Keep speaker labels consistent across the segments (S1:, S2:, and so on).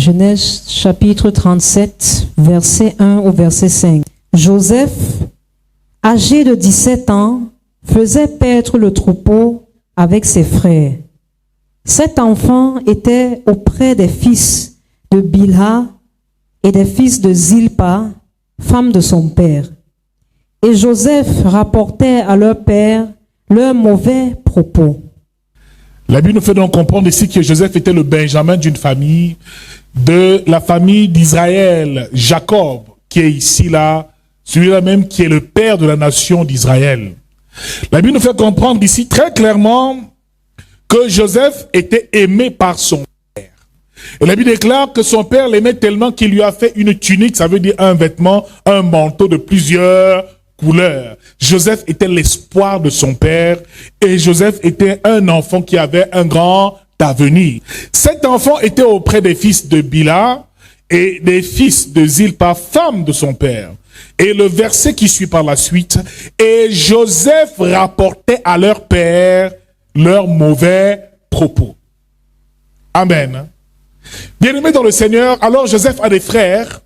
S1: Genèse chapitre 37, verset 1 au verset 5. Joseph, âgé de 17 ans, faisait paître le troupeau avec ses frères. Cet enfant était auprès des fils de Bilha et des fils de Zilpa, femme de son père. Et Joseph rapportait à leur père leurs mauvais propos.
S2: La Bible nous fait donc comprendre ici que Joseph était le Benjamin d'une famille, de la famille d'Israël, Jacob, qui est ici là, celui-là même qui est le père de la nation d'Israël. La Bible nous fait comprendre ici très clairement que Joseph était aimé par son père. Et la Bible déclare que son père l'aimait tellement qu'il lui a fait une tunique, ça veut dire un vêtement, un manteau de plusieurs couleurs. Joseph était l'espoir de son père et Joseph était un enfant qui avait un grand avenir. Cet enfant était auprès des fils de Bilha et des fils de Zilpa, femme de son père. Et le verset qui suit par la suite, et Joseph rapportait à leur père leurs mauvais propos. Amen. Bien-aimés dans le Seigneur, alors Joseph a des frères,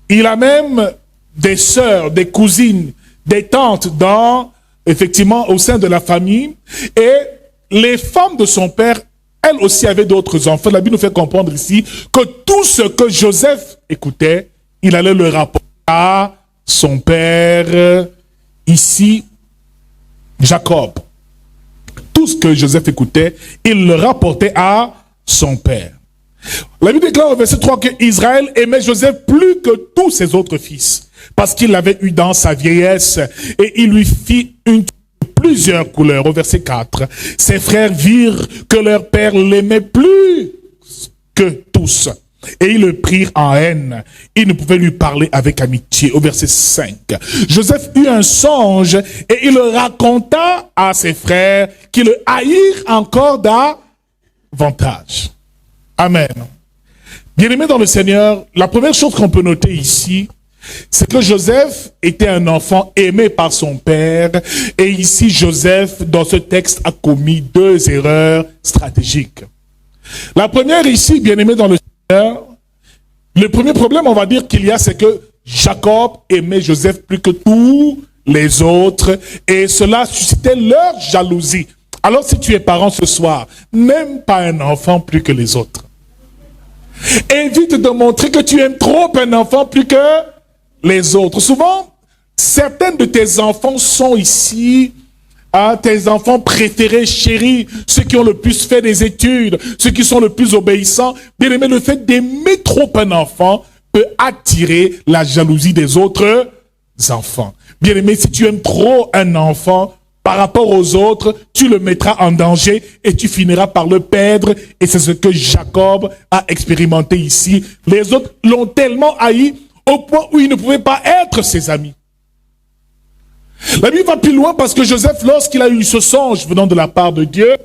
S2: il a même des sœurs, des cousines, des tantes effectivement, au sein de la famille. Et les femmes de son père, elles aussi avaient d'autres enfants. La Bible nous fait comprendre ici que tout ce que Joseph écoutait, il allait le rapporter à son père, ici, Jacob. Tout ce que Joseph écoutait, il le rapportait à son père. La Bible déclare au verset 3 que Israël aimait Joseph plus que tous ses autres fils, parce qu'il l'avait eu dans sa vieillesse, et il lui fit plusieurs couleurs. Au verset 4, ses frères virent que leur père l'aimait plus que tous, et ils le prirent en haine. Ils ne pouvaient lui parler avec amitié. Au verset 5, Joseph eut un songe, et il le raconta à ses frères, qui le haïrent encore davantage. Amen. Bien-aimés dans le Seigneur, la première chose qu'on peut noter ici, c'est que Joseph était un enfant aimé par son père. Et ici, Joseph, dans ce texte, a commis deux erreurs stratégiques. La première ici, bien-aimés dans le Seigneur, le premier problème, on va dire qu'il y a, c'est que Jacob aimait Joseph plus que tous les autres. Et cela suscitait leur jalousie. Alors si tu es parent ce soir, n'aime pas un enfant plus que les autres. Évite de montrer que tu aimes trop un enfant plus que les autres. Souvent, certains de tes enfants sont ici, tes enfants préférés, chéris, ceux qui ont le plus fait des études, ceux qui sont le plus obéissants. Bien aimé, le fait d'aimer trop un enfant peut attirer la jalousie des autres enfants. Bien aimé, si tu aimes trop un enfant, par rapport aux autres, tu le mettras en danger et tu finiras par le perdre. Et c'est ce que Jacob a expérimenté ici. Les autres l'ont tellement haï au point où ils ne pouvaient pas être ses amis. La Bible va plus loin parce que Joseph, lorsqu'il a eu ce songe venant de la part de Dieu,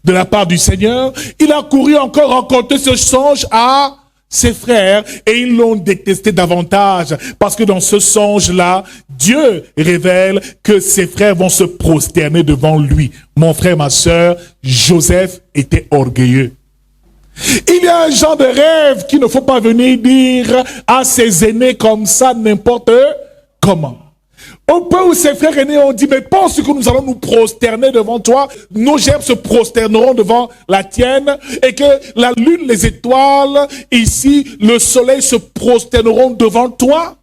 S2: de la part du Seigneur, il a couru encore raconter ce songe à ses frères et ils l'ont détesté davantage parce que dans ce songe-là, Dieu révèle que ses frères vont se prosterner devant lui. Mon frère, ma sœur, Joseph était orgueilleux. Il y a un genre de rêve qu'il ne faut pas venir dire à ses aînés comme ça n'importe comment. Au point où ses frères aînés ont dit, mais pense que nous allons nous prosterner devant toi, nos gerbes se prosterneront devant la tienne, et que la lune, les étoiles, ici, le soleil se prosterneront devant toi.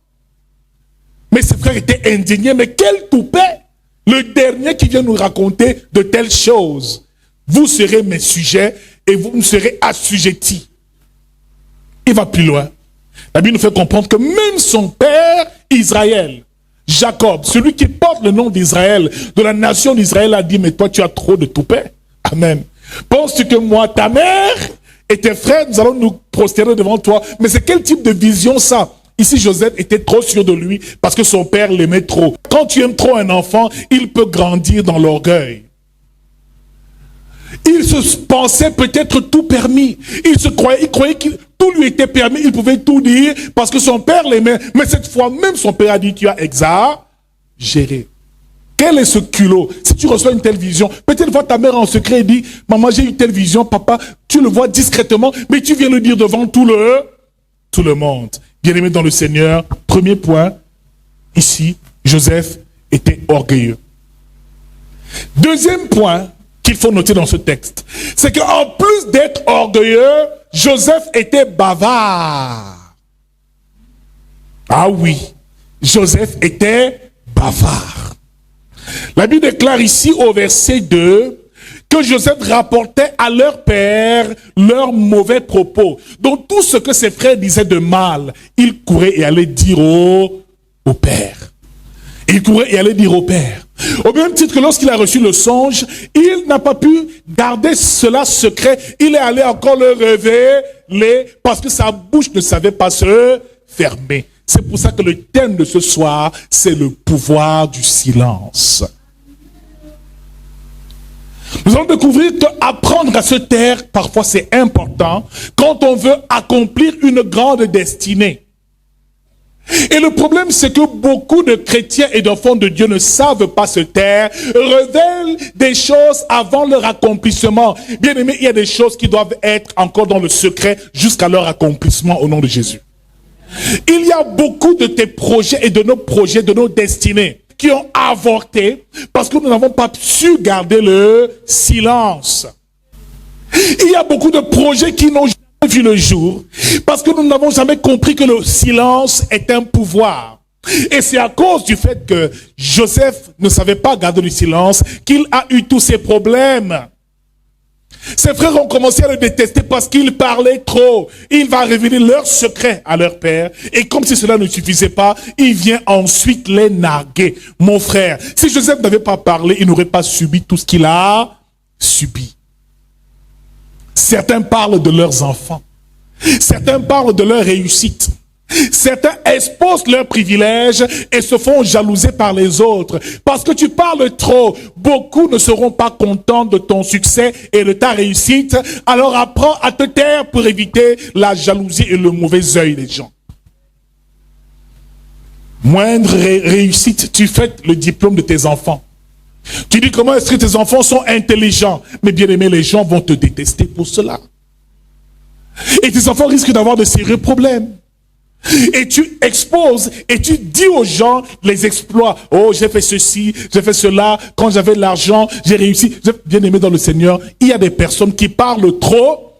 S2: Mais ses frères étaient indignés, mais quel toupet! Le dernier qui vient nous raconter de telles choses. Vous serez mes sujets et vous me serez assujettis. Il va plus loin. La Bible nous fait comprendre que même son père, Israël, Jacob, celui qui porte le nom d'Israël, de la nation d'Israël, a dit, mais toi tu as trop de toupet. Amen. Penses-tu que moi, ta mère et tes frères, nous allons nous prosterner devant toi? Mais c'est quel type de vision ça? Ici, Joseph était trop sûr de lui parce que son père l'aimait trop. Quand tu aimes trop un enfant, il peut grandir dans l'orgueil. Il se pensait peut-être tout permis. Il croyait que tout lui était permis. Il pouvait tout dire parce que son père l'aimait. Mais cette fois, même son père a dit, tu as exagéré. Quel est ce culot? Si tu reçois une telle vision, peut-être voir ta mère en secret et dit, maman, j'ai eu telle vision, papa, tu le vois discrètement, mais tu viens le dire devant tout le monde. Bien-aimé dans le Seigneur, premier point, ici, Joseph était orgueilleux. Deuxième point qu'il faut noter dans ce texte, c'est qu'en plus d'être orgueilleux, Joseph était bavard. Ah oui, Joseph était bavard. La Bible déclare ici au verset 2 que Joseph rapportait à leur père leurs mauvais propos. Donc tout ce que ses frères disaient de mal, il courait et allait dire au père. Il courait et allait dire au père. Au même titre que lorsqu'il a reçu le songe, il n'a pas pu garder cela secret. Il est allé encore le révéler parce que sa bouche ne savait pas se fermer. C'est pour ça que le thème de ce soir, c'est le pouvoir du silence. Nous allons découvrir qu'apprendre à se taire, parfois c'est important quand on veut accomplir une grande destinée. Et le problème, c'est que beaucoup de chrétiens et d'enfants de Dieu ne savent pas se taire, révèlent des choses avant leur accomplissement. Bien aimé, il y a des choses qui doivent être encore dans le secret jusqu'à leur accomplissement au nom de Jésus. Il y a beaucoup de tes projets et de nos projets, de nos destinées qui ont avorté parce que nous n'avons pas su garder le silence. Il y a beaucoup de projets qui n'ont jamais vu le jour parce que nous n'avons jamais compris que le silence est un pouvoir. Et c'est à cause du fait que Joseph ne savait pas garder le silence qu'il a eu tous ces problèmes. Ses frères ont commencé à le détester parce qu'il parlait trop. Il va révéler leurs secrets à leur père. Et comme si cela ne suffisait pas, il vient ensuite les narguer. Mon frère, si Joseph n'avait pas parlé, il n'aurait pas subi tout ce qu'il a subi. Certains parlent de leurs enfants. Certains parlent de leur réussite. Certains exposent leurs privilèges et se font jalouser par les autres. Parce que tu parles trop, beaucoup ne seront pas contents de ton succès et de ta réussite. Alors apprends à te taire pour éviter la jalousie et le mauvais œil des gens. Moindre réussite, tu fêtes le diplôme de tes enfants. Tu dis comment est-ce que tes enfants sont intelligents. Mais bien aimé, les gens vont te détester pour cela. Et tes enfants risquent d'avoir de sérieux problèmes. Et tu exposes et tu dis aux gens les exploits. Oh, j'ai fait ceci, j'ai fait cela, quand j'avais de l'argent, j'ai réussi. Bien aimé dans le Seigneur, il y a des personnes qui parlent trop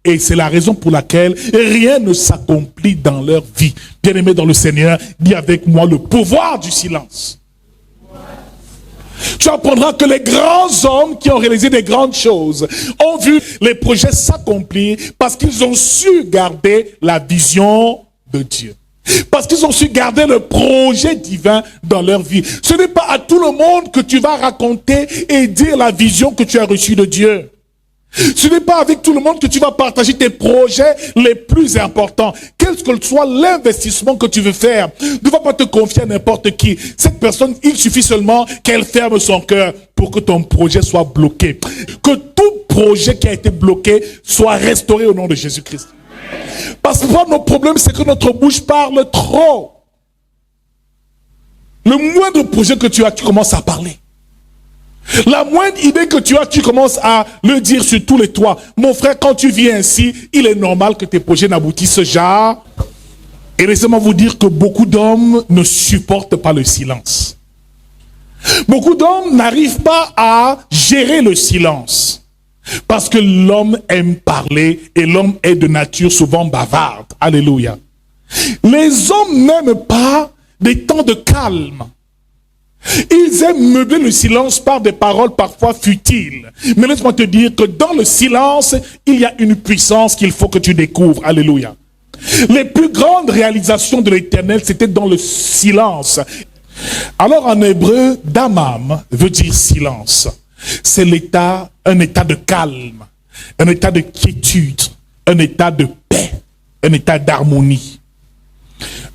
S2: et c'est la raison pour laquelle rien ne s'accomplit dans leur vie. Bien aimé dans le Seigneur, dis avec moi le pouvoir du silence. Tu apprendras que les grands hommes qui ont réalisé des grandes choses ont vu les projets s'accomplir parce qu'ils ont su garder la vision de Dieu. Parce qu'ils ont su garder le projet divin dans leur vie. Ce n'est pas à tout le monde que tu vas raconter et dire la vision que tu as reçue de Dieu. Ce n'est pas avec tout le monde que tu vas partager tes projets les plus importants. Quel que soit l'investissement que tu veux faire, ne va pas te confier à n'importe qui. Cette personne, il suffit seulement qu'elle ferme son cœur pour que ton projet soit bloqué. Que tout projet qui a été bloqué soit restauré au nom de Jésus-Christ. Parce que notre problème, c'est que notre bouche parle trop. Le moindre projet que tu as, tu commences à parler. La moindre idée que tu as, tu commences à le dire sur tous les toits. Mon frère, quand tu viens ici, il est normal que tes projets n'aboutissent jamais. Et laissez-moi vous dire que beaucoup d'hommes ne supportent pas le silence. Beaucoup d'hommes n'arrivent pas à gérer le silence. Parce que l'homme aime parler et l'homme est de nature souvent bavarde. Alléluia. Les hommes n'aiment pas des temps de calme. Ils aiment meubler le silence par des paroles parfois futiles. Mais laisse-moi te dire que dans le silence, il y a une puissance qu'il faut que tu découvres. Alléluia. Les plus grandes réalisations de l'Éternel, c'était dans le silence. Alors en hébreu, damam veut dire silence. C'est l'état, un état de calme, un état de quiétude, un état de paix, un état d'harmonie,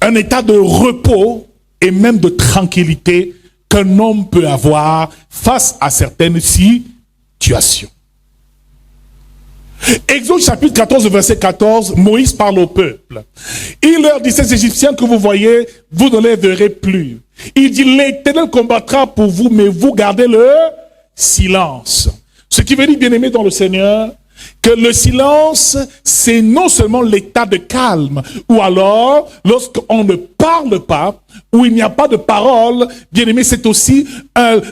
S2: un état de repos et même de tranquillité qu'un homme peut avoir face à certaines situations. Exode chapitre 14, verset 14, Moïse parle au peuple. Il leur dit, ces Égyptiens que vous voyez, vous ne les verrez plus. Il dit, l'Éternel combattra pour vous, mais vous gardez le silence. Ce qui veut dire, bien-aimé dans le Seigneur, que le silence, c'est non seulement l'état de calme, ou alors, lorsqu'on ne parle pas, où il n'y a pas de parole, bien aimé, c'est aussi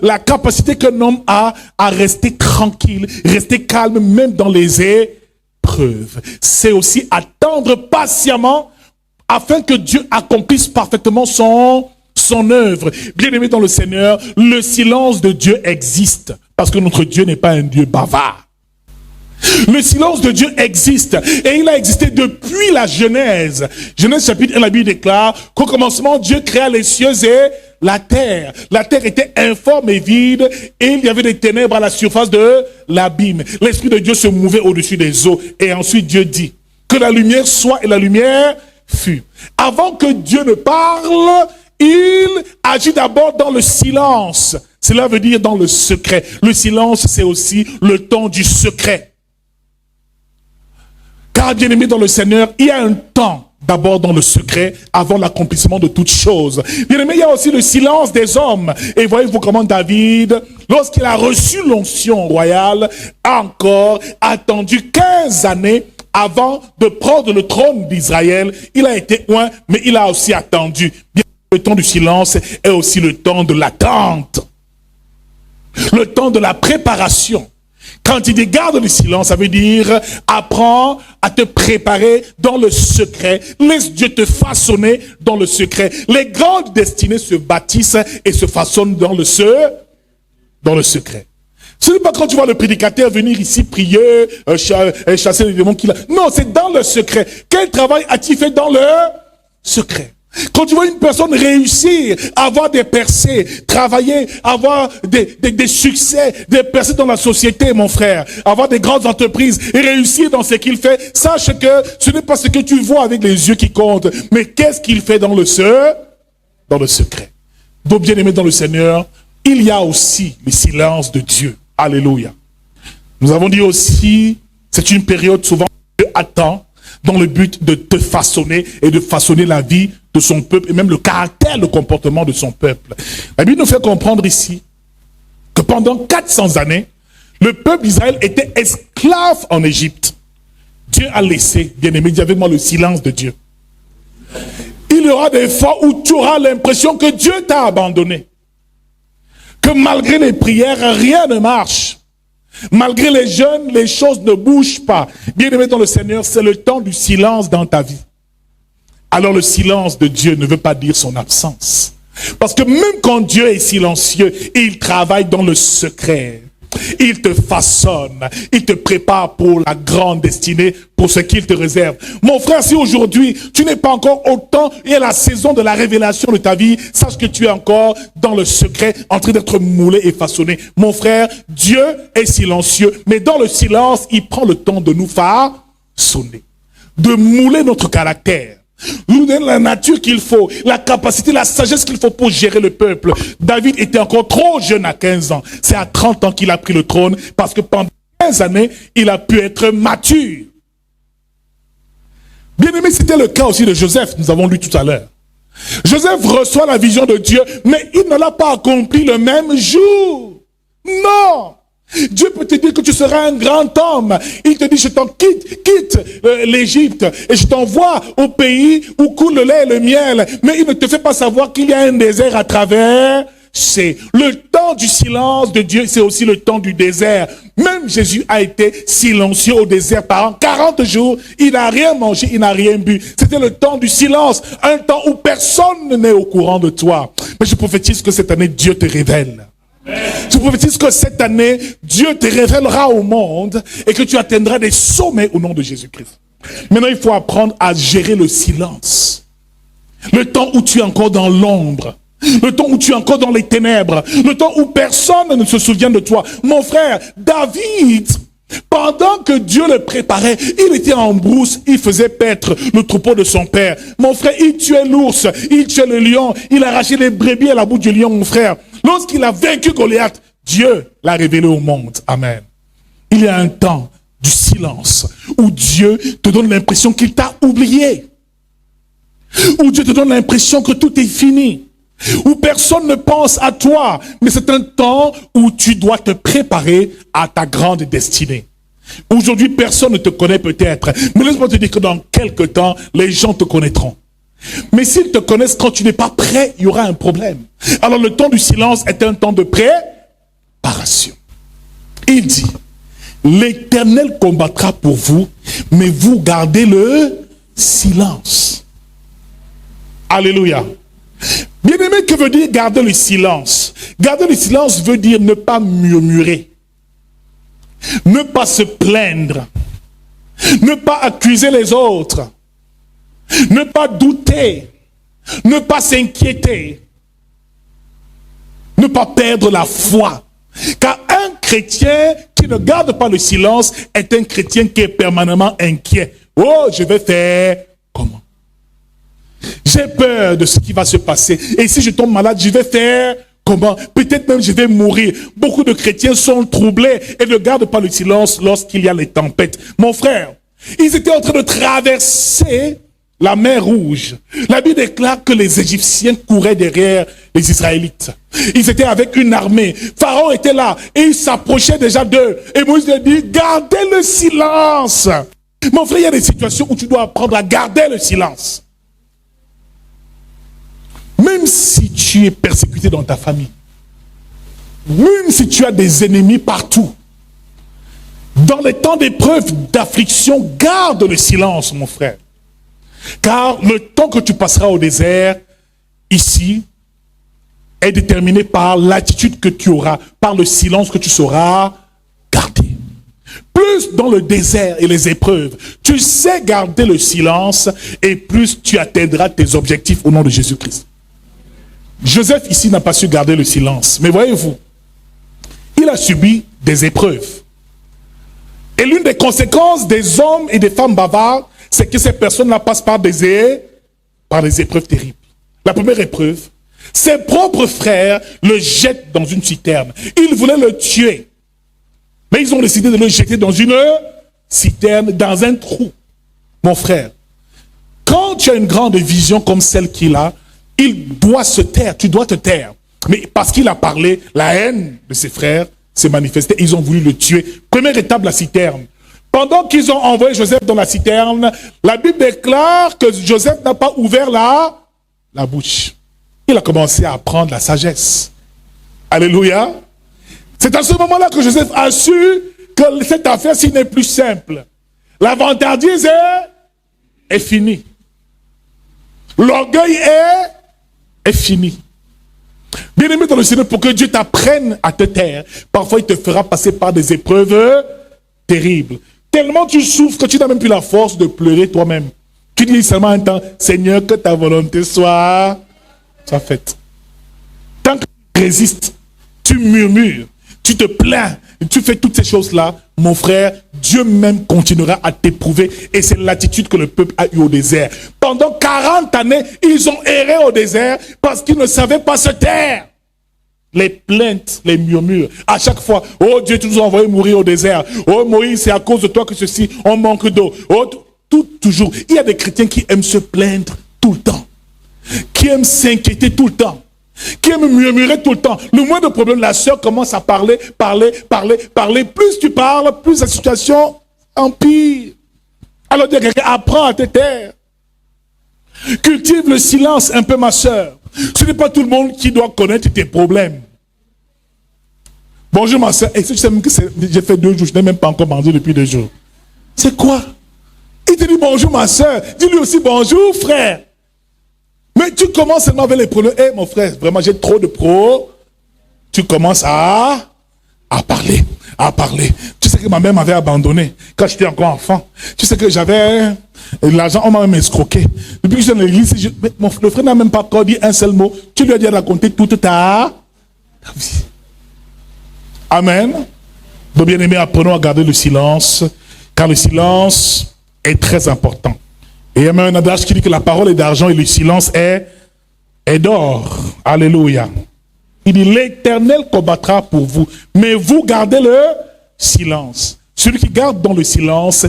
S2: la capacité qu'un homme a à rester tranquille, rester calme, même dans les épreuves. C'est aussi attendre patiemment, afin que Dieu accomplisse parfaitement son œuvre. Bien aimé dans le Seigneur, le silence de Dieu existe, parce que notre Dieu n'est pas un Dieu bavard. Le silence de Dieu existe et il a existé depuis la Genèse. Genèse chapitre 1, la Bible déclare qu'au commencement, Dieu créa les cieux et la terre. La terre était informe et vide et il y avait des ténèbres à la surface de l'abîme. L'Esprit de Dieu se mouvait au-dessus des eaux et ensuite Dieu dit que la lumière soit et la lumière fut. Avant que Dieu ne parle, il agit d'abord dans le silence. Cela veut dire dans le secret. Le silence, c'est aussi le temps du secret. Car, bien aimé dans le Seigneur, il y a un temps d'abord dans le secret avant l'accomplissement de toutes choses. Bien aimé, il y a aussi le silence des hommes. Et voyez-vous comment David, lorsqu'il a reçu l'onction royale, a encore attendu 15 années avant de prendre le trône d'Israël. Il a été loin, mais il a aussi attendu. Bien, le temps du silence est aussi le temps de l'attente. Le temps de la préparation. Quand il dit garde le silence, ça veut dire apprends à te préparer dans le secret. Laisse Dieu te façonner dans le secret. Les grandes destinées se bâtissent et se façonnent dans le secret. Ce n'est pas quand tu vois le prédicateur venir ici prier, chasser les démons qu'il a. Non, c'est dans le secret. Quel travail as-tu fait dans le secret? Quand tu vois une personne réussir, avoir des percées, travailler, avoir des succès, des percées dans la société, mon frère, avoir des grandes entreprises et réussir dans ce qu'il fait, sache que ce n'est pas ce que tu vois avec les yeux qui comptent, mais qu'est-ce qu'il fait dans le secret? Donc, bien aimé dans le Seigneur, il y a aussi le silence de Dieu. Alléluia. Nous avons dit aussi, c'est une période souvent Dieu attend dans le but de te façonner et de façonner la vie de son peuple et même le caractère, le comportement de son peuple. La Bible nous fait comprendre ici que pendant 400 années, le peuple d'Israël était esclave en Égypte. Dieu a laissé, bien aimé, dis avec moi le silence de Dieu. Il y aura des fois où tu auras l'impression que Dieu t'a abandonné. Que malgré les prières, rien ne marche. Malgré les jeûnes, les choses ne bougent pas. Bien aimé dans le Seigneur, c'est le temps du silence dans ta vie. Alors le silence de Dieu ne veut pas dire son absence. Parce que même quand Dieu est silencieux, il travaille dans le secret. Il te façonne, il te prépare pour la grande destinée, pour ce qu'il te réserve. Mon frère, si aujourd'hui tu n'es pas encore au temps et à la saison de la révélation de ta vie, sache que tu es encore dans le secret, en train d'être moulé et façonné. Mon frère, Dieu est silencieux, mais dans le silence, il prend le temps de nous façonner, de mouler notre caractère. Nous donne la nature qu'il faut, la capacité, la sagesse qu'il faut pour gérer le peuple. David était encore trop jeune à 15 ans. C'est à 30 ans qu'il a pris le trône parce que pendant 15 années, il a pu être mature. Bien aimé, c'était le cas aussi de Joseph, nous avons lu tout à l'heure. Joseph reçoit la vision de Dieu, mais il ne l'a pas accompli le même jour. Non! Dieu peut te dire que tu seras un grand homme. Il te dit, je t'en quitte l'Égypte et je t'envoie au pays où coule le lait et le miel. Mais il ne te fait pas savoir qu'il y a un désert à travers. C'est le temps du silence de Dieu, c'est aussi le temps du désert. Même Jésus a été silencieux au désert pendant 40 jours. Il n'a rien mangé, il n'a rien bu. C'était le temps du silence, un temps où personne n'est au courant de toi. Mais je prophétise que cette année, Dieu te révèle. Je prophétise que cette année, Dieu te révélera au monde et que tu atteindras des sommets au nom de Jésus-Christ. Maintenant, il faut apprendre à gérer le silence. Le temps où tu es encore dans l'ombre. Le temps où tu es encore dans les ténèbres. Le temps où personne ne se souvient de toi. Mon frère, David, pendant que Dieu le préparait, il était en brousse, il faisait paître le troupeau de son père. Mon frère, il tuait l'ours, il tuait le lion, il arrachait les brebis à la bouche du lion, mon frère. Lorsqu'il a vaincu Goliath, Dieu l'a révélé au monde. Amen. Il y a un temps du silence, où Dieu te donne l'impression qu'il t'a oublié, où Dieu te donne l'impression que tout est fini, où personne ne pense à toi, mais c'est un temps où tu dois te préparer à ta grande destinée. Aujourd'hui, personne ne te connaît peut-être, mais laisse-moi te dire que dans quelques temps, les gens te connaîtront. Mais s'ils te connaissent quand tu n'es pas prêt, il y aura un problème. Alors le temps du silence est un temps de préparation. Il dit, l'Éternel combattra pour vous, mais vous gardez le silence. Alléluia. Bien-aimé, que veut dire garder le silence? Garder le silence veut dire ne pas murmurer, ne pas se plaindre, ne pas accuser les autres, ne pas douter, ne pas s'inquiéter, ne pas perdre la foi. Car un chrétien qui ne garde pas le silence est un chrétien qui est permanemment inquiet. Oh, je vais faire comment? J'ai peur de ce qui va se passer. Et si je tombe malade, je vais faire comment? Peut-être même je vais mourir. Beaucoup de chrétiens sont troublés et ne gardent pas le silence lorsqu'il y a les tempêtes. Mon frère, ils étaient en train de traverser la mer Rouge. La Bible déclare que les Égyptiens couraient derrière les Israélites. Ils étaient avec une armée. Pharaon était là et il s'approchait déjà d'eux. Et Moïse lui dit, gardez le silence. Mon frère, il y a des situations où tu dois apprendre à garder le silence. Même si tu es persécuté dans ta famille, même si tu as des ennemis partout, dans les temps d'épreuve, d'affliction, garde le silence, mon frère. Car le temps que tu passeras au désert, ici, est déterminé par l'attitude que tu auras, par le silence que tu sauras garder. Plus dans le désert et les épreuves, tu sais garder le silence et plus tu atteindras tes objectifs au nom de Jésus-Christ. Joseph ici n'a pas su garder le silence. Mais voyez-vous, il a subi des épreuves. Et l'une des conséquences des hommes et des femmes bavards, c'est que ces personnes-là passent par des épreuves terribles. La première épreuve, ses propres frères le jettent dans une citerne. Ils voulaient le tuer. Mais ils ont décidé de le jeter dans une citerne, dans un trou. Mon frère, quand tu as une grande vision comme celle qu'il a, il doit se taire, tu dois te taire. Mais parce qu'il a parlé, la haine de ses frères s'est manifestée. Ils ont voulu le tuer. Première étape, la citerne. Pendant qu'ils ont envoyé Joseph dans la citerne, la Bible déclare que Joseph n'a pas ouvert la bouche. Il a commencé à apprendre la sagesse. Alléluia. C'est à ce moment-là que Joseph a su que cette affaire-ci n'est plus simple. La vantardise est finie. L'orgueil est fini. Bien-aimé dans le Seigneur, pour que Dieu t'apprenne à te taire, parfois il te fera passer par des épreuves terribles. Tellement tu souffres que tu n'as même plus la force de pleurer toi-même. Tu dis seulement un temps, Seigneur, que ta volonté soit faite. Tant que tu résistes, tu murmures, tu te plains, tu fais toutes ces choses-là, mon frère, Dieu même continuera à t'éprouver. Et c'est l'attitude que le peuple a eue au désert. Pendant 40 années, ils ont erré au désert parce qu'ils ne savaient pas se taire. Les plaintes, les murmures, à chaque fois, oh Dieu, tu nous as envoyé mourir au désert. Oh Moïse, c'est à cause de toi que ceci, on manque d'eau. Oh, toujours. Il y a des chrétiens qui aiment se plaindre tout le temps, qui aiment s'inquiéter tout le temps, qui aiment murmurer tout le temps. Le moindre problème, la sœur commence à parler. Plus tu parles, plus la situation empire. Alors Dieu, apprends à te taire. Cultive le silence un peu, ma sœur. Ce n'est pas tout le monde qui doit connaître tes problèmes. Bonjour ma sœur. Et tu sais même que j'ai fait 2 jours, je n'ai même pas encore mangé depuis 2 jours. C'est quoi? Il te dit bonjour ma sœur. Dis-lui aussi bonjour frère. Mais tu commences seulement avec les problèmes. Eh mon frère, vraiment j'ai trop de pros. Tu commences à parler. Tu sais que ma mère m'avait abandonné quand j'étais encore enfant. Tu sais que j'avais l'argent, on m'a même escroqué. Depuis que je suis dans l'église, le frère n'a même pas encore dit un seul mot. Tu lui as dit raconter toute ta vie. Amen. Donc bien aimé, apprenons à garder le silence, car le silence est très important. Et il y a même un adage qui dit que la parole est d'argent et le silence est d'or. Alléluia. Il dit, l'Éternel combattra pour vous, mais vous gardez le silence. celui qui garde dans le silence,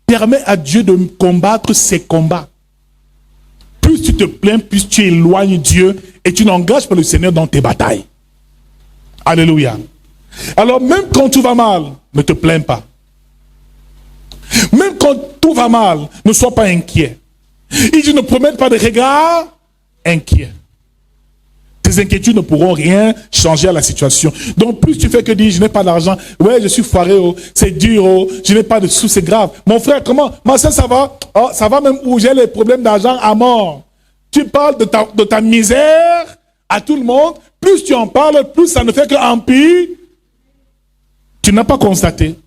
S2: permet à Dieu de combattre ses combats. Plus tu te plains, plus tu éloignes Dieu et tu n'engages pas le Seigneur dans tes batailles. Alléluia. Alors même quand tout va mal, ne te plains pas. Même quand tout va mal, ne sois pas inquiet. Il dit ne promène pas de regards inquiets. Tes inquiétudes ne pourront rien changer à la situation. Donc plus tu fais que dire je n'ai pas d'argent, ouais je suis foiré, oh, c'est dur, oh, je n'ai pas de sous, c'est grave. Mon frère, comment? Ma soeur, ça va? Oh, ça va même où j'ai les problèmes d'argent à mort. Tu parles de ta misère à tout le monde, plus tu en parles, plus ça ne fait qu'empire. Tu n'as pas constaté.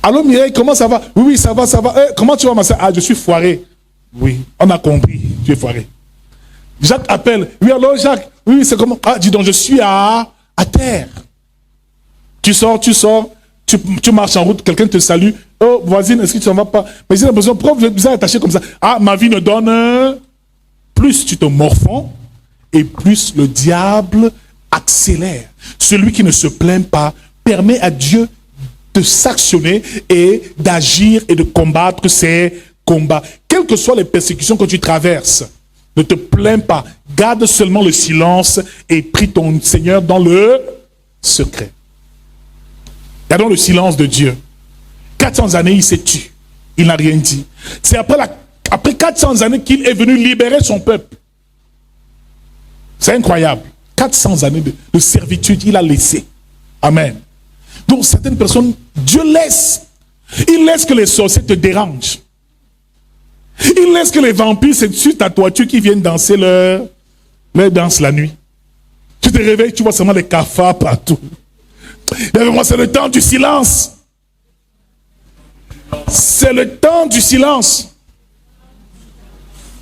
S2: Allô Mireille, comment ça va? Oui, ça va, ça va. Comment tu vas ma soeur? Ah, je suis foiré. Oui, on a compris, tu es foiré. Jacques appelle. Oui, alors Jacques. Oui, c'est comment? Ah, dis donc, je suis à terre. Tu sors, tu marches en route, quelqu'un te salue. Oh, voisine, est-ce que tu n'en vas pas? Mais j'ai l'impression, pourquoi vous êtes attaché comme ça? Ah, ma vie ne donne. Plus tu te morfonds, et plus le diable accélère. Celui qui ne se plaint pas permet à Dieu de s'actionner et d'agir et de combattre ses combats. Quelles que soient les persécutions que tu traverses, ne te plains pas. Garde seulement le silence et prie ton Seigneur dans le secret. Gardons le silence de Dieu. 400 années, il s'est tué. Il n'a rien dit. C'est après 400 années qu'il est venu libérer son peuple. C'est incroyable. 400 années de servitude, il a laissé. Amen. Donc certaines personnes, Dieu laisse. Il laisse que les sorciers te dérangent. Il laisse que les vampires, c'est sur ta toiture qui viennent danser leur danse la nuit. Tu te réveilles, tu vois seulement les cafards partout. Moi, c'est le temps du silence. C'est le temps du silence.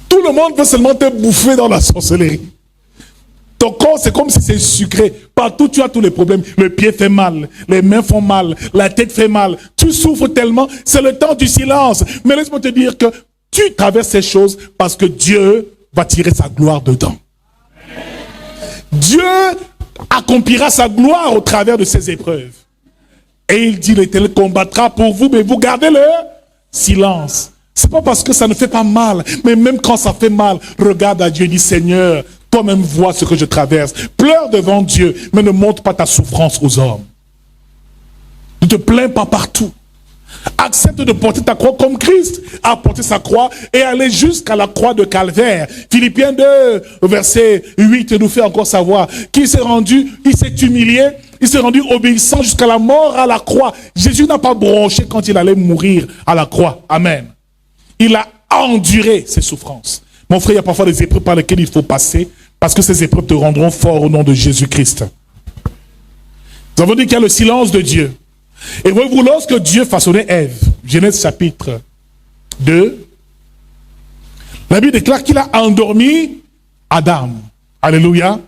S2: Tout le monde veut seulement te bouffer dans la sorcellerie. Ton corps, c'est comme si c'est sucré. Partout, tu as tous les problèmes. Le pied fait mal, les mains font mal, la tête fait mal. Tu souffres tellement. C'est le temps du silence. Mais laisse-moi te dire que tu traverses ces choses parce que Dieu va tirer sa gloire dedans. Dieu accomplira sa gloire au travers de ces épreuves. Et il dit, l'Éternel combattra pour vous, mais vous gardez le silence. C'est pas parce que ça ne fait pas mal, mais même quand ça fait mal, regarde à Dieu et dis, Seigneur, toi-même vois ce que je traverse. Pleure devant Dieu, mais ne montre pas ta souffrance aux hommes. Ne te plains pas partout. Accepte de porter ta croix comme Christ a porté sa croix et aller jusqu'à la croix de Calvaire. Philippiens 2, verset 8 nous fait encore savoir qu'il s'est rendu, il s'est humilié, il s'est rendu obéissant jusqu'à la mort à la croix. Jésus n'a pas bronché quand il allait mourir à la croix. Amen. Il a enduré ses souffrances. Mon frère, il y a parfois des épreuves par lesquelles il faut passer parce que ces épreuves te rendront fort au nom de Jésus-Christ. Nous avons dit qu'il y a le silence de Dieu. Et voyez-vous, lorsque Dieu façonnait Ève, Genèse chapitre 2, la Bible déclare qu'il a endormi Adam. Alléluia.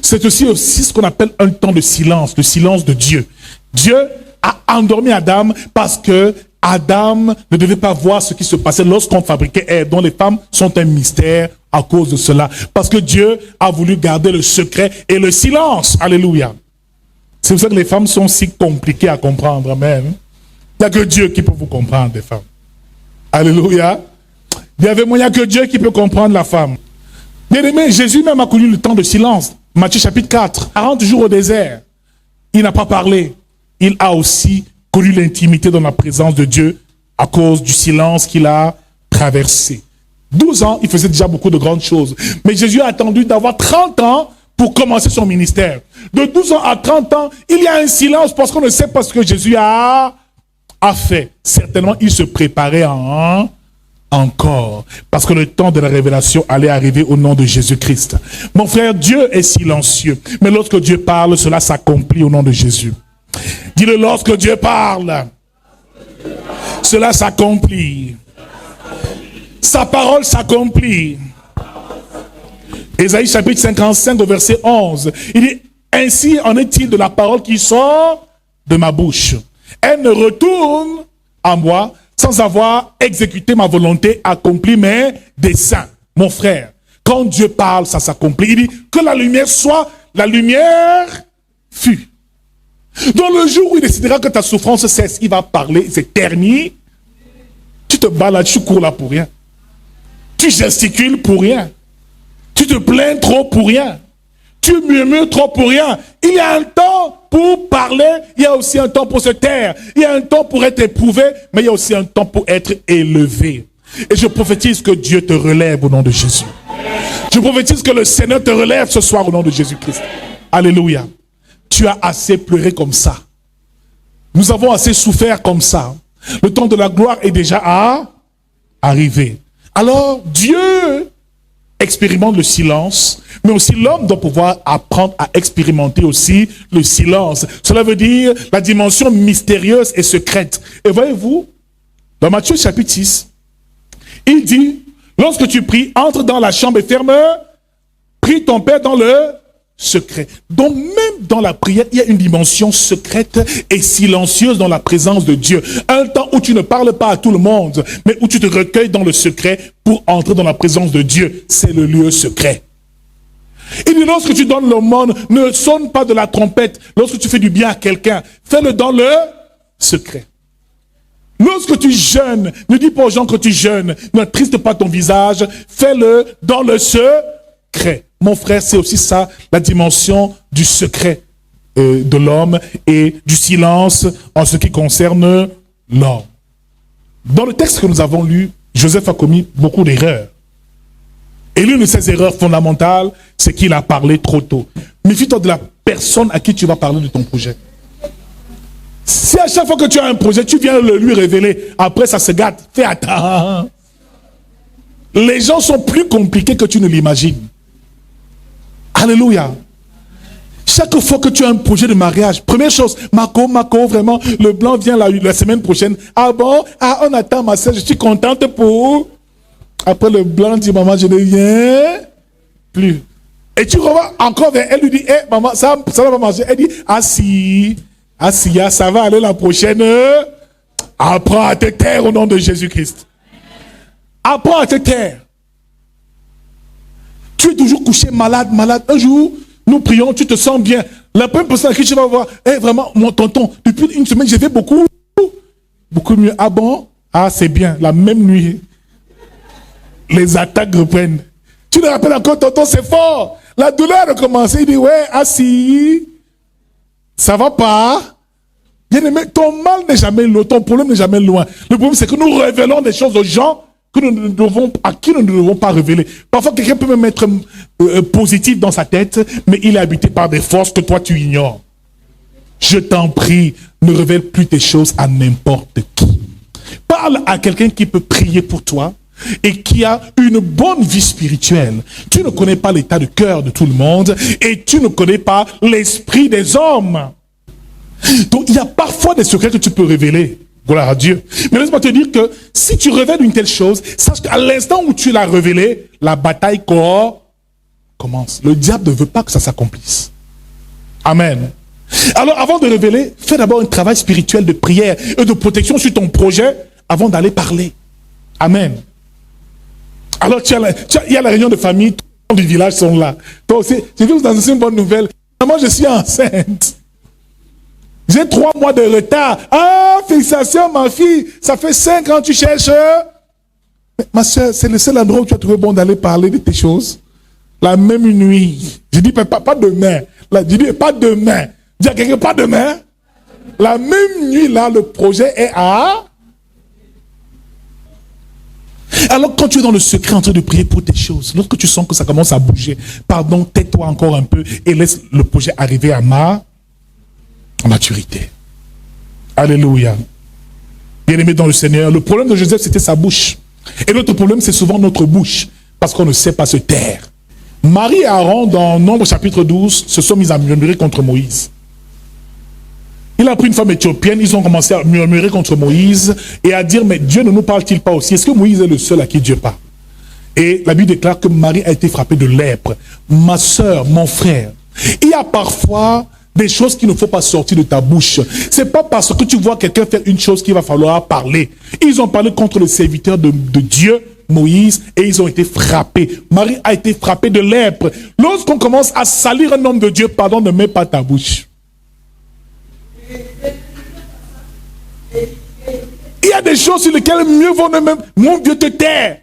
S2: C'est aussi ce qu'on appelle un temps de silence, le silence de Dieu. Dieu a endormi Adam parce que Adam ne devait pas voir ce qui se passait lorsqu'on fabriquait Ève, dont les femmes sont un mystère à cause de cela. Parce que Dieu a voulu garder le secret et le silence. Alléluia. C'est pour ça que les femmes sont si compliquées à comprendre. Amen. Il n'y a que Dieu qui peut vous comprendre, les femmes. Alléluia. Il n'y a que Dieu qui peut comprendre la femme. Bien aimé, Jésus même a connu le temps de silence. Matthieu chapitre 4, 40 jours au désert. Il n'a pas parlé. Il a aussi connu l'intimité dans la présence de Dieu à cause du silence qu'il a traversé. 12 ans, il faisait déjà beaucoup de grandes choses. Mais Jésus a attendu d'avoir 30 ans pour commencer son ministère. De 12 ans à 30 ans, il y a un silence parce qu'on ne sait pas ce que Jésus a fait. Certainement, il se préparait encore. Parce que le temps de la révélation allait arriver au nom de Jésus-Christ. Mon frère, Dieu est silencieux. Mais lorsque Dieu parle, cela s'accomplit au nom de Jésus. Dis-le, lorsque Dieu parle, cela s'accomplit. Sa parole s'accomplit. Ésaïe chapitre 55 au verset 11. Il dit, ainsi en est-il de la parole qui sort de ma bouche. Elle ne retourne à moi sans avoir exécuté ma volonté, accompli mes desseins. Mon frère, quand Dieu parle, ça s'accomplit. Il dit que la lumière soit, la lumière fut. Dans le jour où il décidera que ta souffrance cesse, il va parler, c'est terminé. Tu te balades, tu cours là pour rien. Tu gesticules pour rien. Tu te plains trop pour rien. Tu murmures trop pour rien. Il y a un temps pour parler, il y a aussi un temps pour se taire. Il y a un temps pour être éprouvé, mais il y a aussi un temps pour être élevé. Et je prophétise que Dieu te relève au nom de Jésus. Je prophétise que le Seigneur te relève ce soir au nom de Jésus-Christ. Alléluia. Tu as assez pleuré comme ça. Nous avons assez souffert comme ça. Le temps de la gloire est déjà arrivé. Alors, Dieu expérimente le silence, mais aussi l'homme doit pouvoir apprendre à expérimenter aussi le silence. Cela veut dire la dimension mystérieuse et secrète. Et voyez-vous, dans Matthieu chapitre 6, il dit, lorsque tu pries, entre dans la chambre et ferme, prie ton Père dans le secret. Donc même dans la prière, il y a une dimension secrète et silencieuse dans la présence de Dieu. Un temps où tu ne parles pas à tout le monde, mais où tu te recueilles dans le secret pour entrer dans la présence de Dieu. C'est le lieu secret. Il dit, lorsque tu donnes l'aumône, ne sonne pas de la trompette. Lorsque tu fais du bien à quelqu'un, fais-le dans le secret. Lorsque tu jeûnes, ne dis pas aux gens que tu jeûnes, n'attriste pas ton visage, fais-le dans le secret. Mon frère, c'est aussi ça, la dimension du secret de l'homme et du silence en ce qui concerne l'homme. Dans le texte que nous avons lu, Joseph a commis beaucoup d'erreurs. Et l'une de ces erreurs fondamentales, c'est qu'il a parlé trop tôt. Méfie-toi de la personne à qui tu vas parler de ton projet. Si à chaque fois que tu as un projet, tu viens le lui révéler, après ça se gâte, fais attention. Les gens sont plus compliqués que tu ne l'imagines. Alléluia. Chaque fois que tu as un projet de mariage, première chose, Marco, vraiment, le blanc vient la semaine prochaine. Ah bon? Ah, on attend ma soeur, je suis contente pour... Après le blanc dit, maman, je ne viens plus. Et tu revois encore vers elle, lui dit, hey, maman, ça va manger. Elle dit, ah si, ça va aller la prochaine. Apprends à te taire au nom de Jésus-Christ. Apprends à te taire. Tu es toujours couché malade. Un jour, nous prions, tu te sens bien. La première personne à qui tu vas voir, vraiment, mon tonton, depuis une semaine, j'ai fait beaucoup mieux. Ah bon? Ah, c'est bien. La même nuit, les attaques reprennent. Tu te rappelles encore, tonton, c'est fort. La douleur a commencé. Il dit, ouais, assis. Ça va pas? Bien-aimé, ton mal n'est jamais loin, ton problème n'est jamais loin. Le problème, c'est que nous révélons des choses aux gens à qui nous ne devons pas révéler. Parfois, quelqu'un peut même être positif dans sa tête, mais il est habité par des forces que toi, tu ignores. Je t'en prie, ne révèle plus tes choses à n'importe qui. Parle à quelqu'un qui peut prier pour toi et qui a une bonne vie spirituelle. Tu ne connais pas l'état de cœur de tout le monde et tu ne connais pas l'esprit des hommes. Donc, il y a parfois des secrets que tu peux révéler. Gloire à Dieu. Mais laisse-moi te dire que si tu révèles une telle chose, sache qu'à l'instant où tu l'as révélé, la bataille commence. Le diable ne veut pas que ça s'accomplisse. Amen. Alors, avant de révéler, fais d'abord un travail spirituel de prière et de protection sur ton projet avant d'aller parler. Amen. Alors, il y a la réunion de famille, tous les gens du village sont là. Toi aussi, j'ai vu vous annoncer une bonne nouvelle. Moi, je suis enceinte. J'ai 3 mois de retard. Ah, félicitations, ma fille. Ça fait 5 ans que tu cherches. Mais, ma soeur, c'est le seul endroit où tu as trouvé bon d'aller parler de tes choses. La même nuit. Je dis pas demain. Là, je dis pas demain. Dis à quelqu'un, pas demain. La même nuit, là, le projet est à... Alors, quand tu es dans le secret en train de prier pour tes choses, lorsque tu sens que ça commence à bouger, pardon, tais-toi encore un peu et laisse le projet arriver à maturité. Alléluia. Bien-aimé dans le Seigneur, le problème de Joseph, c'était sa bouche. Et notre problème, c'est souvent notre bouche, parce qu'on ne sait pas se taire. Marie et Aaron, dans Nombre chapitre 12, se sont mis à murmurer contre Moïse. Il a pris une femme éthiopienne, ils ont commencé à murmurer contre Moïse et à dire, mais Dieu ne nous parle-t-il pas aussi? Est-ce que Moïse est le seul à qui Dieu parle? Et la Bible déclare que Marie a été frappée de lèpre. Ma soeur, mon frère, il y a parfois des choses qu'il ne faut pas sortir de ta bouche. C'est pas parce que tu vois quelqu'un faire une chose qu'il va falloir parler. Ils ont parlé contre le serviteur de Dieu, Moïse, et ils ont été frappés. Marie a été frappée de lèpre. Lorsqu'on commence à salir un homme de Dieu, pardon, ne mets pas ta bouche. Il y a des choses sur lesquelles mieux vaut même, mon Dieu, te taire.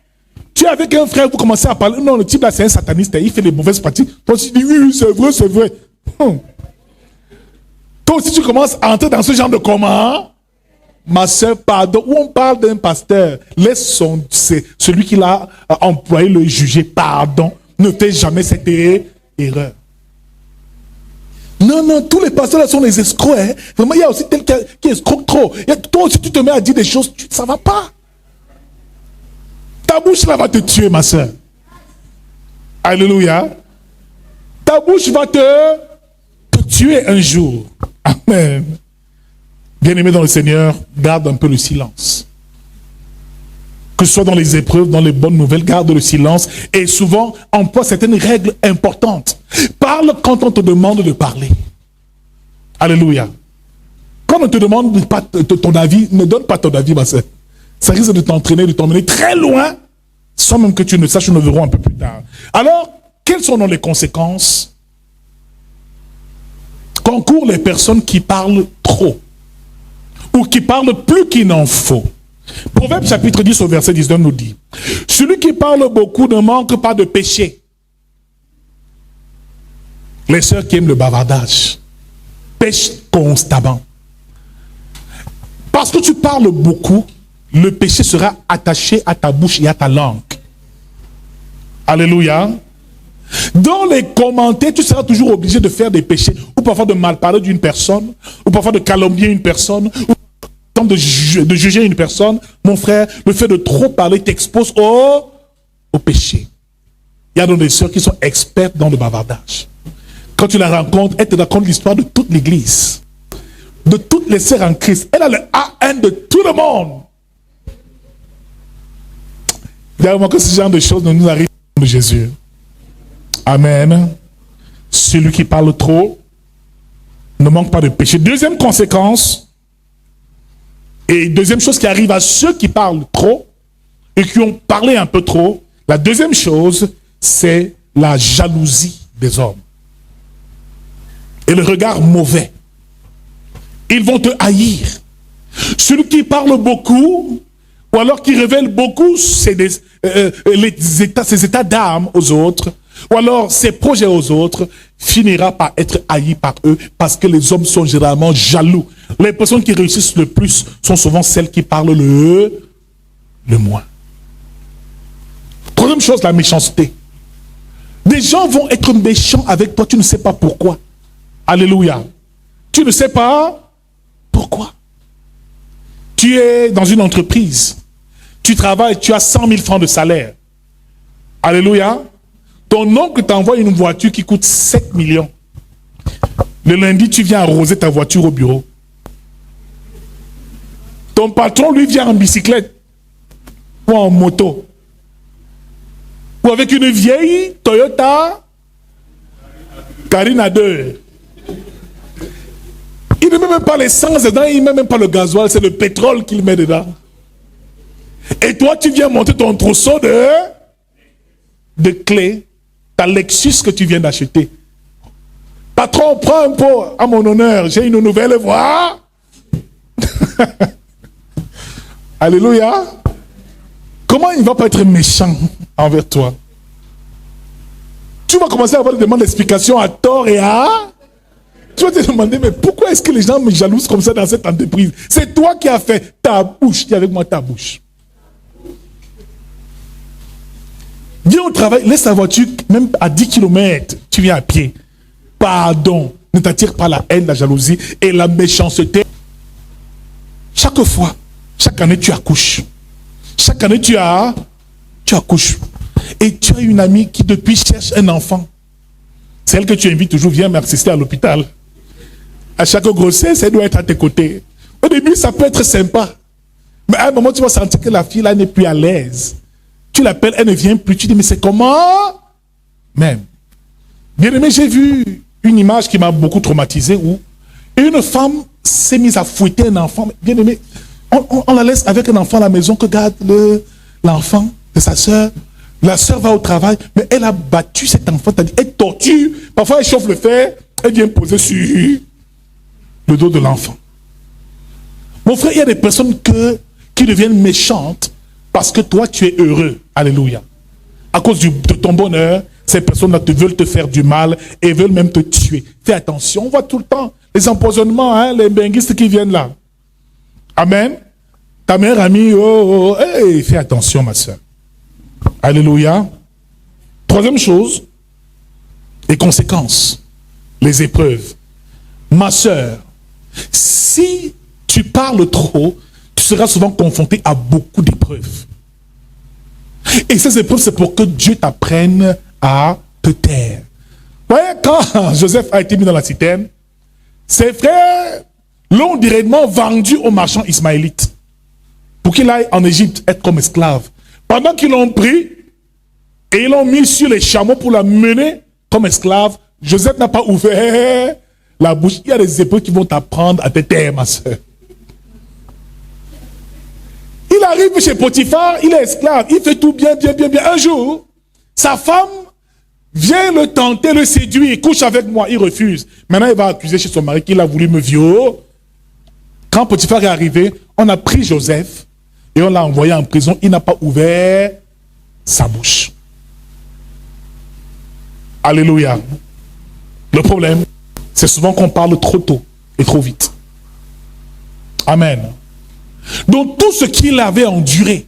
S2: Tu es avec un frère, vous commencez à parler. Non, le type là, c'est un sataniste, il fait des mauvaises pratiques. Toi aussi, tu dis, oui, c'est vrai, c'est vrai. Toi aussi, tu commences à entrer dans ce genre de comment. Ma soeur, pardon. Où on parle d'un pasteur, laisse celui qui l'a employé le juger. Pardon. Ne fais jamais cette erreur. Non, non, tous les pasteurs là sont des escrocs. Hein. Vraiment, il y a aussi tel qui escroque trop. Toi aussi, tu te mets à dire des choses, ça ne va pas. Ta bouche là va te tuer, ma soeur. Alléluia. Ta bouche va te tuer un jour. Amen. Bien-aimé dans le Seigneur, garde un peu le silence. Que ce soit dans les épreuves, dans les bonnes nouvelles, garde le silence. Et souvent, emploie certaines règles importantes. Parle quand on te demande de parler. Alléluia. Quand on te demande pas ton avis, ne donne pas ton avis, ma soeur. Ça risque de t'entraîner, de t'emmener très loin, sans même que tu ne saches, nous le verrons un peu plus tard. Alors, quelles sont les conséquences qu'encourent les personnes qui parlent trop, ou qui parlent plus qu'il n'en faut? Proverbe chapitre 10 au verset 19 nous dit, celui qui parle beaucoup ne manque pas de péché. Les sœurs qui aiment le bavardage pêchent constamment. Parce que tu parles beaucoup, le péché sera attaché à ta bouche et à ta langue. Alléluia. Dans les commentaires, tu seras toujours obligé de faire des péchés, ou parfois de mal parler d'une personne, ou parfois de calomnier une personne, ou de juger une personne. Mon frère, le fait de trop parler t'expose au péché. Il y a donc des sœurs qui sont expertes dans le bavardage. Quand tu la rencontres, elle te raconte l'histoire de toute l'église, de toutes les sœurs en Christ. Elle a le AN de tout le monde. Dis-moi que ce genre de choses ne nous arrive pas de Jésus. Amen. Celui qui parle trop ne manque pas de péché. Deuxième conséquence, et deuxième chose qui arrive à ceux qui parlent trop et qui ont parlé un peu trop, la deuxième chose, c'est la jalousie des hommes. Et le regard mauvais. Ils vont te haïr. Celui qui parle beaucoup, ou alors qui révèle beaucoup ses états d'âme aux autres, ou alors ses projets aux autres, finira par être haï par eux, parce que les hommes sont généralement jaloux. Les personnes qui réussissent le plus sont souvent celles qui parlent le moins. Troisième chose, la méchanceté. Des gens vont être méchants avec toi, tu ne sais pas pourquoi. Alléluia. Tu ne sais pas pourquoi. Tu es dans une entreprise. Tu travailles, tu as 100 000 francs de salaire. Alléluia. Ton oncle t'envoie une voiture qui coûte 7 millions. Le lundi, tu viens arroser ta voiture au bureau. Ton patron, lui, vient en bicyclette. Ou en moto. Ou avec une vieille Toyota Carina 2. Il ne met même pas l'essence dedans, il ne met même pas le gasoil, c'est le pétrole qu'il met dedans. Et toi, tu viens monter ton trousseau de clés, ta Lexus que tu viens d'acheter. Patron, prends un pot à mon honneur, j'ai une nouvelle voix. Alléluia. Comment il ne va pas être méchant envers toi? Tu vas commencer à avoir des demandes d'explication à tort et à... Tu vas te demander, mais pourquoi est-ce que les gens me jalousent comme ça dans cette entreprise? C'est toi qui as fait ta bouche. Dis avec moi ta bouche. Viens au travail, laisse ta voiture, même à 10 km, tu viens à pied. Pardon, ne t'attire pas la haine, la jalousie et la méchanceté. Chaque fois, chaque année, tu accouches. Chaque année, tu accouches. Et tu as une amie qui depuis cherche un enfant. Celle que tu invites toujours, viens m'assister à l'hôpital. À chaque grossesse, elle doit être à tes côtés. Au début, ça peut être sympa. Mais à un moment, tu vas sentir que la fille là n'est plus à l'aise. Tu l'appelles, elle ne vient plus. Tu dis, mais c'est comment? Même. Bien aimé, j'ai vu une image qui m'a beaucoup traumatisé où une femme s'est mise à fouetter un enfant. Bien aimé, on la laisse avec un enfant à la maison que garde l'enfant de sa sœur. La sœur va au travail, mais elle a battu cet enfant. Elle torture. Parfois, elle chauffe le fer. Elle vient poser sur le dos de l'enfant. Mon frère, il y a des personnes qui deviennent méchantes parce que toi, tu es heureux. Alléluia. À cause de ton bonheur, ces personnes-là veulent te faire du mal et veulent même te tuer. Fais attention, on voit tout le temps les empoisonnements, les benguistes qui viennent là. Amen. Ta mère amie, hey, fais attention, ma soeur. Alléluia. Troisième chose, les conséquences, les épreuves. Ma soeur, si tu parles trop, tu seras souvent confronté à beaucoup d'épreuves. Et ces épreuves, c'est pour que Dieu t'apprenne à te taire. Vous voyez, quand Joseph a été mis dans la citerne, ses frères l'ont directement vendu aux marchands ismaélites pour qu'il aille en Égypte être comme esclave. Pendant qu'ils l'ont pris et ils l'ont mis sur les chameaux pour la mener comme esclave, Joseph n'a pas ouvert la bouche. Il y a des épreuves qui vont t'apprendre à te taire, ma soeur. Il arrive chez Potiphar, il est esclave, il fait tout bien. Un jour, sa femme vient le tenter, le séduire, il couche avec moi, il refuse. Maintenant, il va accuser chez son mari qu'il a voulu me violer. Quand Potiphar est arrivé, on a pris Joseph et on l'a envoyé en prison. Il n'a pas ouvert sa bouche. Alléluia. Le problème, c'est souvent qu'on parle trop tôt et trop vite. Amen. Donc tout ce qu'il avait enduré,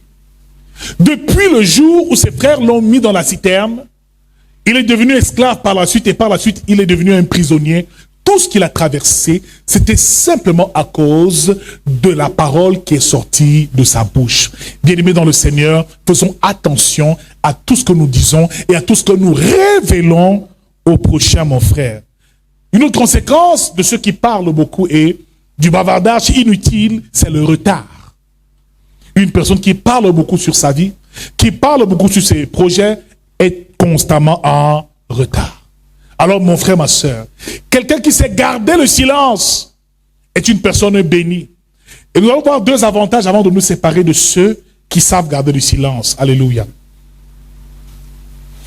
S2: depuis le jour où ses frères l'ont mis dans la citerne, il est devenu esclave par la suite et par la suite il est devenu un prisonnier. Tout ce qu'il a traversé, c'était simplement à cause de la parole qui est sortie de sa bouche. Bien-aimés dans le Seigneur, faisons attention à tout ce que nous disons et à tout ce que nous révélons au prochain, mon frère. Une autre conséquence de ceux qui parlent beaucoup et du bavardage inutile, c'est le retard. Une personne qui parle beaucoup sur sa vie, qui parle beaucoup sur ses projets, est constamment en retard. Alors mon frère, ma soeur, quelqu'un qui sait garder le silence est une personne bénie. Et nous allons voir deux avantages avant de nous séparer de ceux qui savent garder le silence. Alléluia.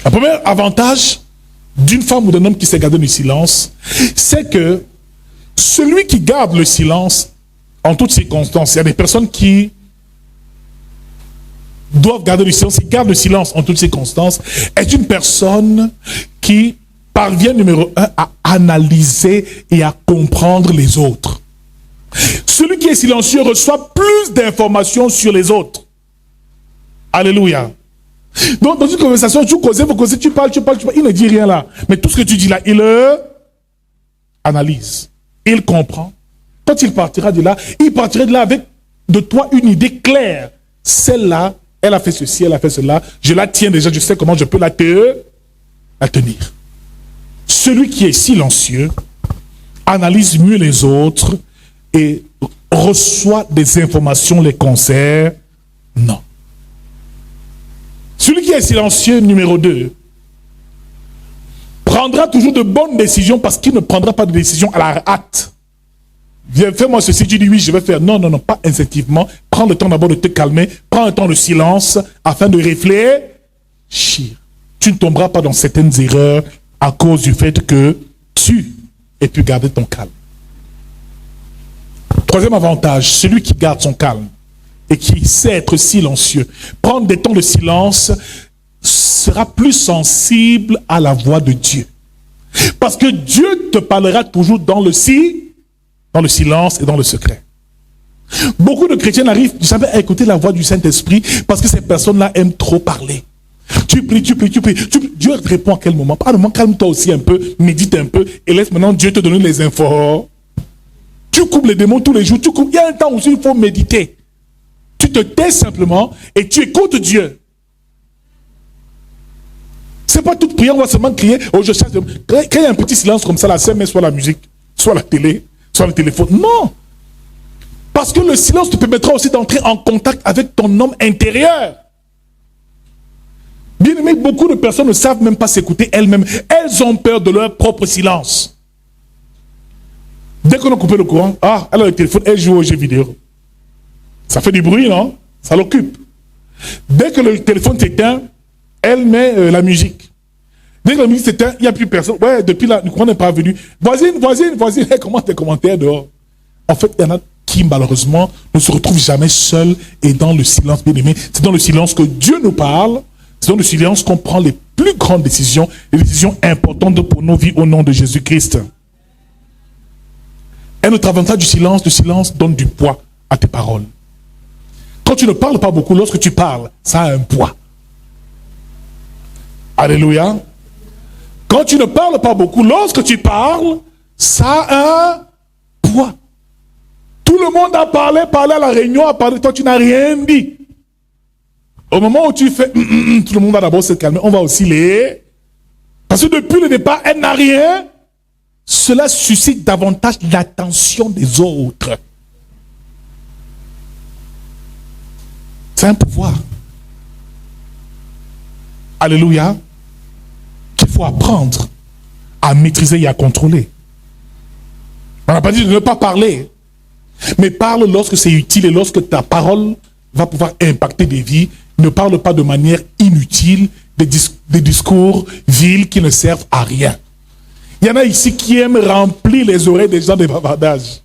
S2: Le premier avantage d'une femme ou d'un homme qui sait garder le silence, c'est que celui qui garde le silence en toutes circonstances, il y a des personnes qui doivent garder le silence, qui gardent le silence en toutes circonstances, est une personne qui parvient, numéro un, à analyser et à comprendre les autres. Celui qui est silencieux reçoit plus d'informations sur les autres. Alléluia. Donc, dans une conversation, tu causes, tu parles, il ne dit rien là. Mais tout ce que tu dis là, il analyse. Il comprend. Quand il partira de là, il partira de là avec de toi une idée claire. Celle-là, elle a fait ceci, elle a fait cela. Je la tiens déjà, je sais comment je peux la tenir. Celui qui est silencieux analyse mieux les autres et reçoit des informations les concernant. Non. Celui qui est silencieux, numéro 2, prendra toujours de bonnes décisions parce qu'il ne prendra pas de décision à la hâte. Viens, fais-moi ceci, tu dis oui, je vais faire. Non, pas instinctivement. Prends le temps d'abord de te calmer. Prends un temps de silence afin de réfléchir. Tu ne tomberas pas dans certaines erreurs à cause du fait que tu aies pu garder ton calme. Troisième avantage, celui qui garde son calme et qui sait être silencieux, prendre des temps de silence, sera plus sensible à la voix de Dieu. Parce que Dieu te parlera toujours dans le silence et dans le secret. Beaucoup de chrétiens n'arrivent jamais à écouter la voix du Saint-Esprit parce que ces personnes-là aiment trop parler. Tu pries. Dieu répond à quel moment? À un moment, calme-toi aussi un peu, médite un peu et laisse maintenant Dieu te donner les infos. Tu coupes les démons tous les jours. Il y a un temps où il faut méditer. Tu te tais simplement et tu écoutes Dieu. C'est pas toute prière, on va seulement crier. Oh, je cherche. Quand il y a un petit silence comme ça, la scène met soit la musique, soit la télé, soit le téléphone. Non. Parce que le silence te permettra aussi d'entrer en contact avec ton homme intérieur. Bien aimé, beaucoup de personnes ne savent même pas s'écouter elles-mêmes. Elles ont peur de leur propre silence. Dès qu'on a coupé le courant, elle a le téléphone, elle joue aux jeux vidéo. Ça fait du bruit, non? Ça l'occupe. Dès que le téléphone s'éteint, elle met la musique. Dès que la musique s'éteint, il n'y a plus personne. Ouais, depuis là, le courant n'est pas venu. Voisine, elle commente des commentaires dehors. En fait, il y en a qui, malheureusement, ne se retrouvent jamais seuls et dans le silence, bien aimé. C'est dans le silence que Dieu nous parle. C'est dans le silence qu'on prend les plus grandes décisions, les décisions importantes pour nos vies au nom de Jésus-Christ. Un autre avantage du silence donne du poids à tes paroles. Quand tu ne parles pas beaucoup, lorsque tu parles, ça a un poids. Alléluia. Quand tu ne parles pas beaucoup, lorsque tu parles, ça a un poids. Tout le monde a parlé à la réunion, a parlé, toi tu n'as rien dit. Au moment où tu fais, tout le monde va d'abord se calmer, on va aussi les... Parce que depuis le départ, elle n'a rien. Cela suscite davantage l'attention des autres. C'est un pouvoir. Alléluia. Qu'il faut apprendre à maîtriser et à contrôler. On n'a pas dit de ne pas parler. Mais parle lorsque c'est utile et lorsque ta parole va pouvoir impacter des vies. Ne parle pas de manière inutile, des discours vils qui ne servent à rien. Il y en a ici qui aiment remplir les oreilles des gens de bavardage.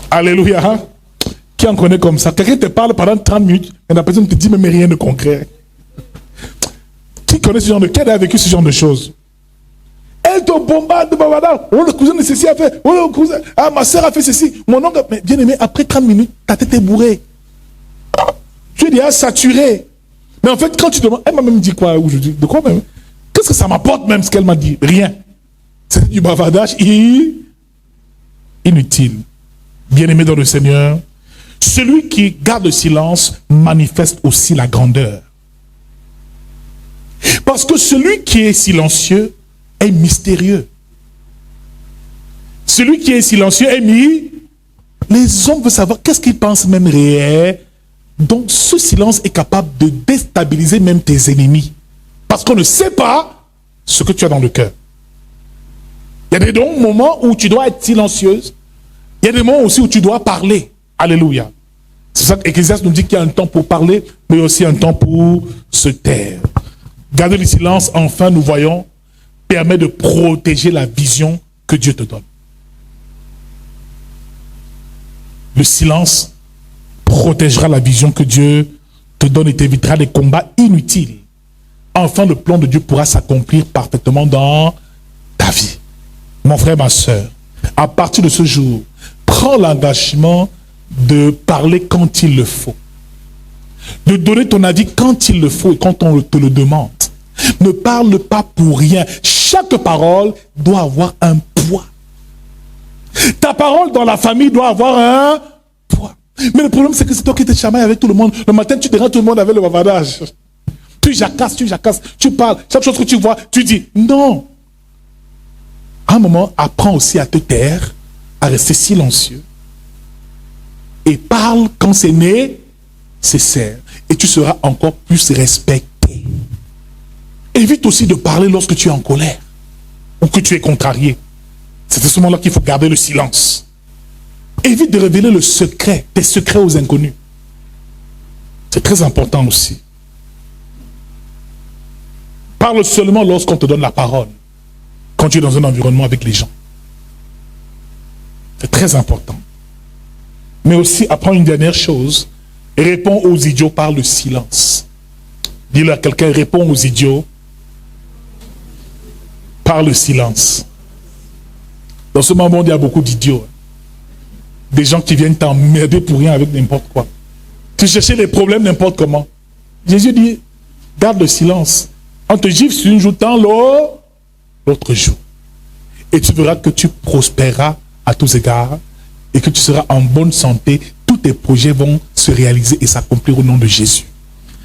S2: Alléluia. Qui en connaît comme ça? Quelqu'un te parle pendant 30 minutes, et la personne te dit même rien de concret. Qui connaît ce genre de... Qui a vécu ce genre de choses? Elle te bombarde de bavardage. Oh, le cousin de ceci a fait. Oh, le cousin... Ah, ma soeur a fait ceci. Mon oncle... Mais bien aimé, après 30 minutes, ta tête est bourrée. Tu es déjà saturé. Mais en fait, quand tu demandes... Elle m'a même dit quoi aujourd'hui? De quoi même? Qu'est-ce que ça m'apporte même ce qu'elle m'a dit? Rien. C'est du bavardage inutile. Bien-aimé dans le Seigneur, celui qui garde le silence manifeste aussi la grandeur. Parce que celui qui est silencieux est mystérieux. Celui qui est silencieux est mis. Les hommes veulent savoir qu'est-ce qu'ils pensent même réel. Donc ce silence est capable de déstabiliser même tes ennemis. Parce qu'on ne sait pas ce que tu as dans le cœur. Il y a des moments où tu dois être silencieuse. Il y a des moments aussi où tu dois parler. Alléluia. C'est ça qu'Ecclésiaste nous dit qu'il y a un temps pour parler, mais aussi un temps pour se taire. Garder le silence, enfin, nous voyons, permet de protéger la vision que Dieu te donne. Le silence protégera la vision que Dieu te donne et t'évitera des combats inutiles. Enfin, le plan de Dieu pourra s'accomplir parfaitement dans ta vie. Mon frère, ma soeur, à partir de ce jour, prends l'engagement de parler quand il le faut. De donner ton avis quand il le faut et quand on te le demande. Ne parle pas pour rien. Chaque parole doit avoir un poids. Ta parole dans la famille doit avoir un poids. Mais le problème, c'est que c'est toi qui te chamailles avec tout le monde. Le matin, tu te rends tout le monde avec le bavardage. Tu jacasses, tu parles. Chaque chose que tu vois, tu dis non. À un moment, apprends aussi à te taire, à rester silencieux. Et parle quand c'est nécessaire. Et tu seras encore plus respecté. Évite aussi de parler lorsque tu es en colère ou que tu es contrarié. C'est à ce moment-là qu'il faut garder le silence. Évite de révéler le secret, tes secrets aux inconnus. C'est très important aussi. Parle seulement lorsqu'on te donne la parole. Quand tu es dans un environnement avec les gens. C'est très important. Mais aussi, apprends une dernière chose. Réponds aux idiots par le silence. Dis-le à quelqu'un, réponds aux idiots par le silence. Dans ce moment, il y a beaucoup d'idiots. Des gens qui viennent t'emmerder pour rien avec n'importe quoi. Tu cherches les problèmes n'importe comment. Jésus dit, garde le silence. On te gifle sur une joue, tant l'autre joue. Et tu verras que tu prospéreras à tous égards et que tu seras en bonne santé. Tous tes projets vont se réaliser et s'accomplir au nom de Jésus.